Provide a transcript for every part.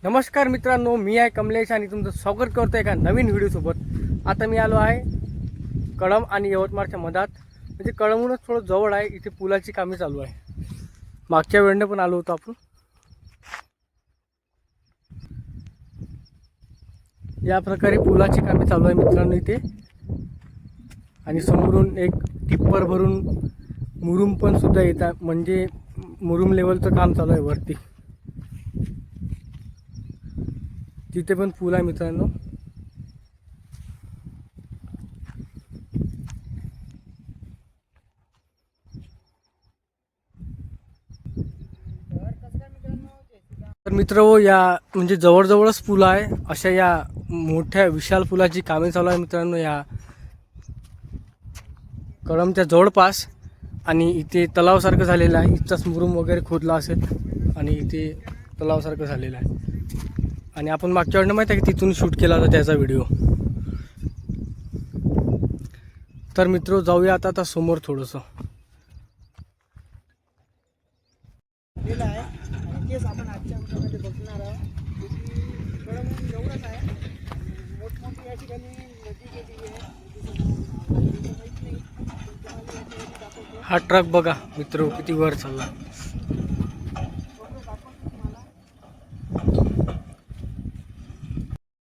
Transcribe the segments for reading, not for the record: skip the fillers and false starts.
नमस्कार मित्रांनो, मी आहे कमलेश आणि तुमचं स्वागत करतो एका नवीन व्हिडिओसोबत। आता मी आलो आहे कळंब आणि यवतमाळच्या मधात, म्हणजे कळंबूनच थोडं जवळ आहे। इथे पुलाची कामे चालू आहे। मागच्या वेळेने पण आलो होतो आपण। या प्रकारे पुलाची कामे चालू आहे मित्रांनो इथे, आणि समोरून एक टिप्पर भरून मुरुम पण सुद्धा येतात, म्हणजे मुरुम लेवलचं काम चालू आहे वरती। तिथे पण पूल आहे मित्रांनो। तर मित्र या म्हणजे जवळजवळच पूल आहे, अशा या मोठ्या विशाल पुलाची कामे चालू आहे मित्रांनो या कळंबच्या जवळपास। आणि इथे तलावसारखं झालेलं आहे, इथचाच मुरुम वगैरे खोदला असेल आणि इथे तलावसारखं झालेलं आहे। आणि आपण मागच्या वेळेला माहिती आहे की तिथून शूट केला होता त्याचा व्हिडिओ। तर मित्र जाऊया आता समोर थोडंसं। तेच आपण आजच्या व्हिडिओमध्ये बघणार आहोत की कळंब एवढंच आहे, मोठमोठी या ठिकाणी नदी गेली आहे। हा ट्रक बघा मित्र किती वर चालला।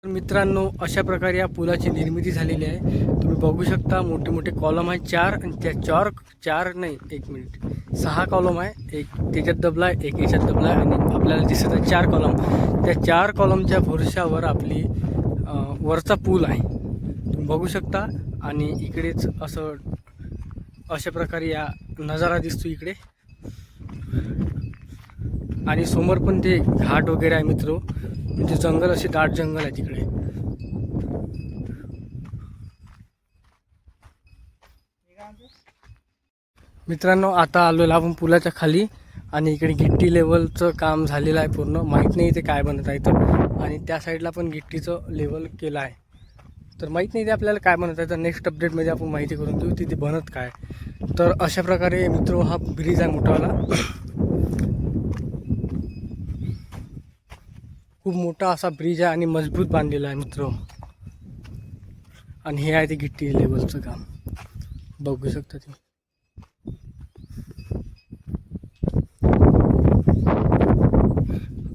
मित्रांनो अशा प्रकारे या पुलाची निर्मिती झालेली आहे। तुम्ही बघू शकता मोठे मोठे कॉलम आहे चार, आणि त्या चार नाही, एक मिनिट, 6 कॉलम आहे। एक त्याच्यात दबला आहे, एक याच्यात दबला आहे, आणि आपल्याला दिसत आहे 4 कॉलम। त्या 4 कॉलमच्या भरशावर आपली वरचा पूल आहे, तुम्ही बघू शकता। आणि इकडेच असं अशा प्रकारे या नजारा दिसतो इकडे, आणि समोर पण ते घाट वगैरे आहे मित्र, म्हणजे जंगल, असे दाट जंगल आहे तिकडे। मित्रांनो आता आलेलो आपण पुलाच्या खाली, आणि इकडे गिट्टी लेवलचं काम झालेलं आहे पूर्ण। माहीत नाही ते काय बनत आहे तर, आणि त्या साईडला पण गिट्टीचं लेवल केलं आहे, तर माहीत नाही ते आपल्याला काय बनत आहे। तर नेक्स्ट अपडेटमध्ये आपण माहिती करून देऊ तिथे बनत काय। तर अशा प्रकारे मित्र हा ब्रिज आहे मोठावाला, खूप मोठा असा ब्रिज आहे आणि मजबूत बांधलेला आहे मित्र। आणि हे आहे ते गिट्टी लेवलचं काम, बघू शकता तुम्ही।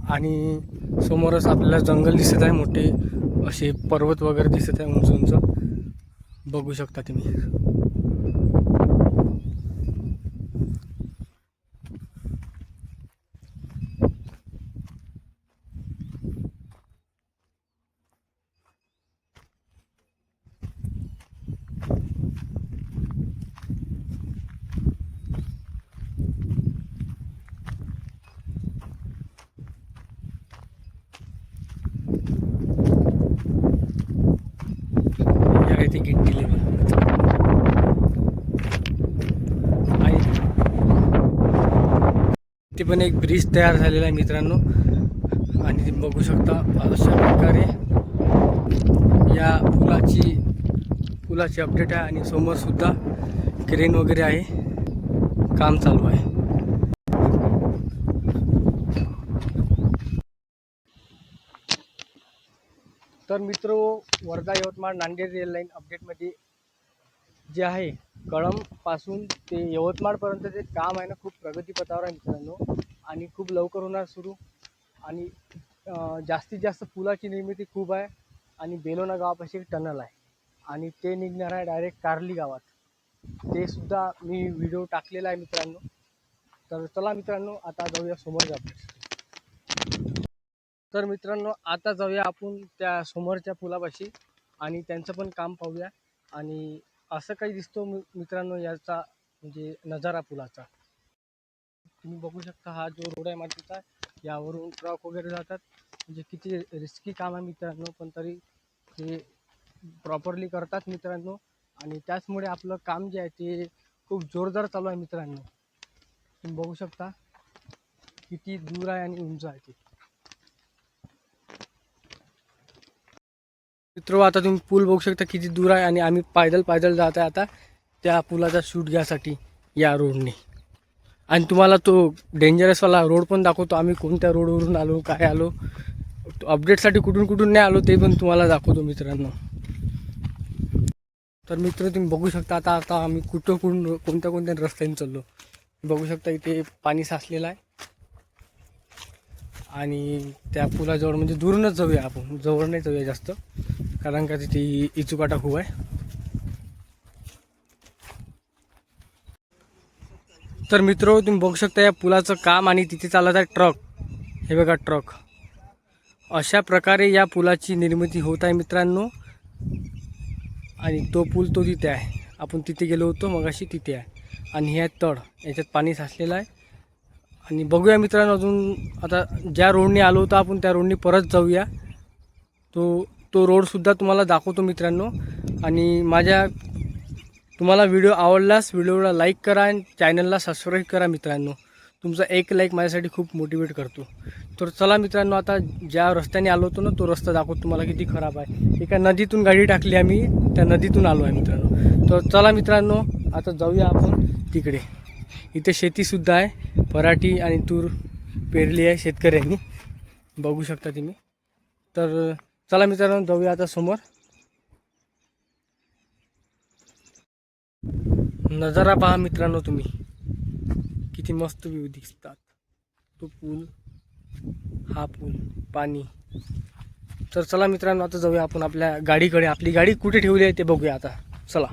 आणि समोरच आपल्याला जंगल दिसत आहे, मोठे असे पर्वत वगैरे दिसत आहे उंच उंच, बघू शकता तुम्ही। ते गिट्टी लेवल आणि ते पण एक ब्रिज तयार झालेला आहे मित्रांनो। आणि ते बघू शकता अशा प्रकारे या पुलाची अपडेट आहे। आणि समोर सुद्धा क्रेन वगैरे आहे, काम चालू आहे। तर मित्र वर्धा यवतमाळ नांदेड रेल लाईन अपडेटमध्ये जे आहे कळंबपासून ते यवतमाळपर्यंत जे काम आहे ना, खूप प्रगतीपथावर आहे मित्रांनो, आणि खूप लवकर होणार सुरू। आणि जास्तीत जास्त पुलाची निर्मिती खूप आहे, आणि बेलोना गावापाशी एक टनल आहे, आणि ते निघणार आहे डायरेक्ट कार्ली गावात। ते सुद्धा मी व्हिडिओ टाकलेला आहे मित्रांनो। तर चला मित्रांनो आता जाऊया समोर अपडेट। तर मित्रांनो आता जाऊया आपण त्या समोरच्या पुलापाशी, आणि त्यांचं पण काम पाहूया। आणि असं काही दिसतो मित्रांनो याचा म्हणजे नजारा पुलाचा. तुम्ही बघू शकता हा जो रोड आहे मातीचा, यावरून ट्रक वगैरे जातात. म्हणजे किती रिस्की काम आहे मित्रांनो, पण तरी ते प्रॉपरली करतात मित्रांनो. आणि त्याचमुळे आपलं काम जे आहे ते खूप जोरदार चालू आहे मित्रांनो. तुम्ही बघू शकता किती दूर आहे आणि उंच आहे ते. मित्र आता तुम्ही पूल बघू शकता किती दूर आहे, आणि आम्ही पायदल जात आहे आता त्या पुलाचा शूट घ्यासाठी या रोडने. आणि तुम्हाला तो डेंजरसवाला रोड पण दाखवतो, आम्ही कोणत्या रोडवरून आलो, काय आलो, अपडेटसाठी कुठून नाही आलो ते पण तुम्हाला दाखवतो मित्रांनो. तर मित्र तुम्ही बघू शकता आता आम्ही कोणत्या रस्त्याने चाललो. बघू शकता इथे पाणी साचलेलं आहे, आणि त्या पुलाजवळ म्हणजे दूरूनच जाऊया आपण, जवळ नाही जाऊया जास्त, कारण का तिथे इचुकाटा खूप आहे. तर मित्र तुम्ही बघू शकता या पुलाचं काम, आणि तिथे चालत आहे ट्रक. हे बघा ट्रक. अशा प्रकारे या पुलाची निर्मिती होत आहे मित्रांनो. आणि तो पूल तो तिथे आहे, आपण तिथे गेलो होतो मगाशी, तिथे आहे. आणि हे तळ, याच्यात पाणी साचलेलं आहे. आणि बघूया मित्रांनो अजून, आता ज्या रोडने आलो होतो आपण त्या रोडने परत जाऊया. तो रोडसुद्धा तुम्हाला दाखवतो मित्रांनो. आणि तुम्हाला व्हिडिओ आवडल्यास व्हिडिओला लाईक करा आणि चॅनलला सबस्क्राईब करा मित्रांनो. तुमचा एक लाईक माझ्यासाठी खूप मोटिवेट करतो. तर चला मित्रांनो, आता ज्या रस्त्याने आलो होतो ना तो रस्ता दाखवतो तुम्हाला किती खराब आहे. एका नदीतून गाडी टाकली आम्ही, त्या नदीतून आलो आहे मित्रांनो. तर चला मित्रांनो आता जाऊया आपण तिकडे. इथे शेतीसुद्धा आहे, पराठी आणि तूर पेरली आहे शेतकऱ्यांनी, बघू शकता तुम्ही. तर चला मित्रांनो जाऊया आता समोर. नजारा पहा मित्रांनो तुम्ही, किती मस्त व्ह्यू दिसतात. तो पूल, हा पूल, पाणी. तर चला मित्रांनो आता जाऊया आपण आपल्या गाडीकडे. आपली गाडी कुठे ठेवली आहे ते बघूया आता, चला.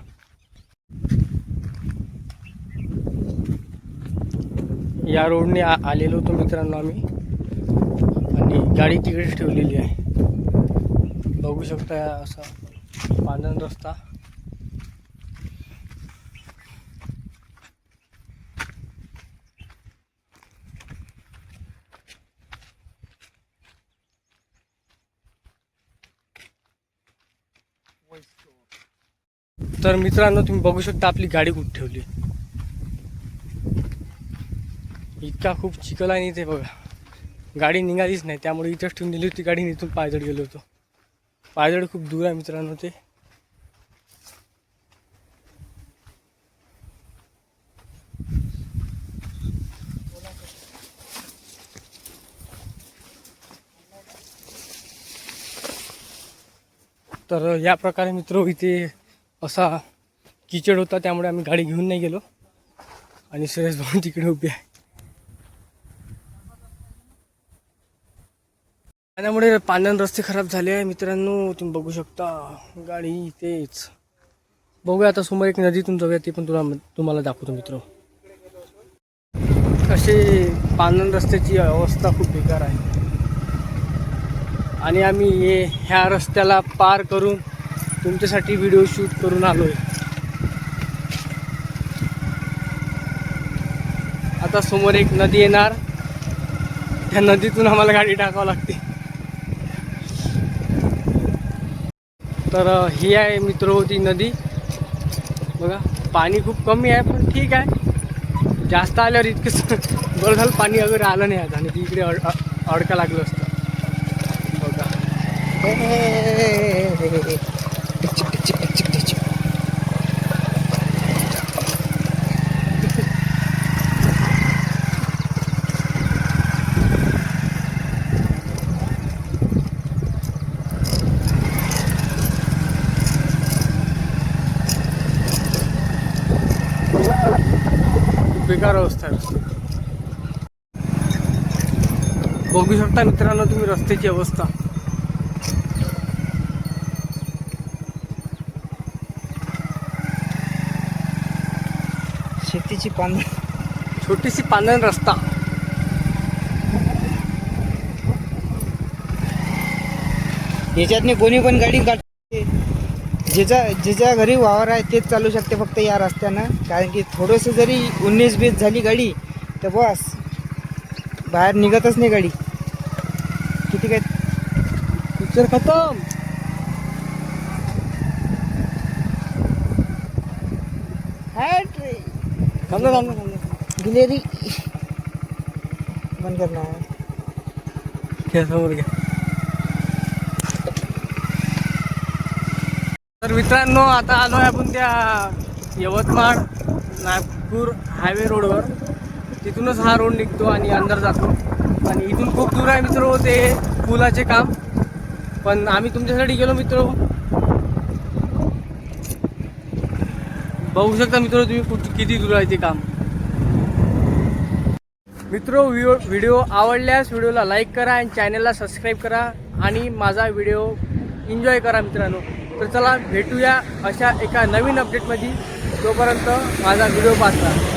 या रोडने आलेलो होतो मित्रांनो आम्ही, आणि गाडी तिकडेच ठेवलेली आहे. बघू शकता असा पांढरा रस्ता. तर मित्रांनो तुम्ही बघू शकता आपली गाडी कुठे ठेवली. इतका खूप चिखल आहे इथे बघा, गाडी निघालीच नाही, त्यामुळे इथंच ठेवून दिली होती गाडी. इथून पायदळ गेलो होतो. पायदळ खूप दूर आहे मित्रांनो ते. तर या प्रकारे मित्र इथे असा किचड होता, त्यामुळे आम्ही गाडी घेऊन नाही गेलो. आणि सुरेश भाऊ तिकडे उभे आहे. त्यामुळे पाण्याने रस्ते खराब झाले आहे मित्रांनो, तुम्ही बघू शकता. गाडी इथेच. बघूया आता समोर एक नदीतून जाऊया, ते पण तुम्हाला दाखवतो मित्र. असे पांढरण रस्त्याची अवस्था खूप बेकार आहे. आणि आम्ही ह्या रस्त्याला पार करून तुमच्यासाठी व्हिडिओ शूट करून आलोय. आता समोर एक नदी येणार, त्या नदीतून आम्हाला गाडी टाकावं लागते. तर ही आहे मित्र होती नदी. बघा पाणी खूप कमी आहे, पण ठीक आहे. जास्त आल्यावर इतकंच बरं झालं, पाणी वगैरे आलं नाही आता, आणि इकडे अडका लागलं असतं. बघा बेकार अवस्था आहे. बघू शकता मित्रांनो तुम्ही रस्त्याची अवस्था. शेतीची छोटीशी पांढरण रस्ता. याच्यातनी कोणी पण गाडी काढते. ज्याच्या घरी वावर आहे तेच चालू शकते फक्त या रस्त्यानं, कारण की थोडंसं जरी 19-20 झाली गाडी तर बस बाहेर निघतच नाही गाडी. किती काय पिक्चर खतम. थांबलं. गिलेरी बंद करणार. समोर घ्या. तर मित्रांनो, आता आलो आहे आपण त्या यवतमाळ नागपूर हायवे रोडवर. तिथूनच हा रोड निघतो आणि अंदर जातो, आणि इथून खूप दूर आहे मित्र ते पुलाचे काम. पण आम्ही तुमच्यासाठी गेलो मित्र. बघू शकता मित्र तुम्ही किती दूर आहे ते काम. मित्र, व्हिडिओ आवडल्यास व्हिडिओला लाईक करा आणि चॅनलला सबस्क्राईब करा आणि माझा व्हिडिओ एन्जॉय करा मित्रांनो. तर चला भेटूया अशा एका नवीन अपडेटमध्ये. तोपर्यंत माझा व्हिडिओ पाहता.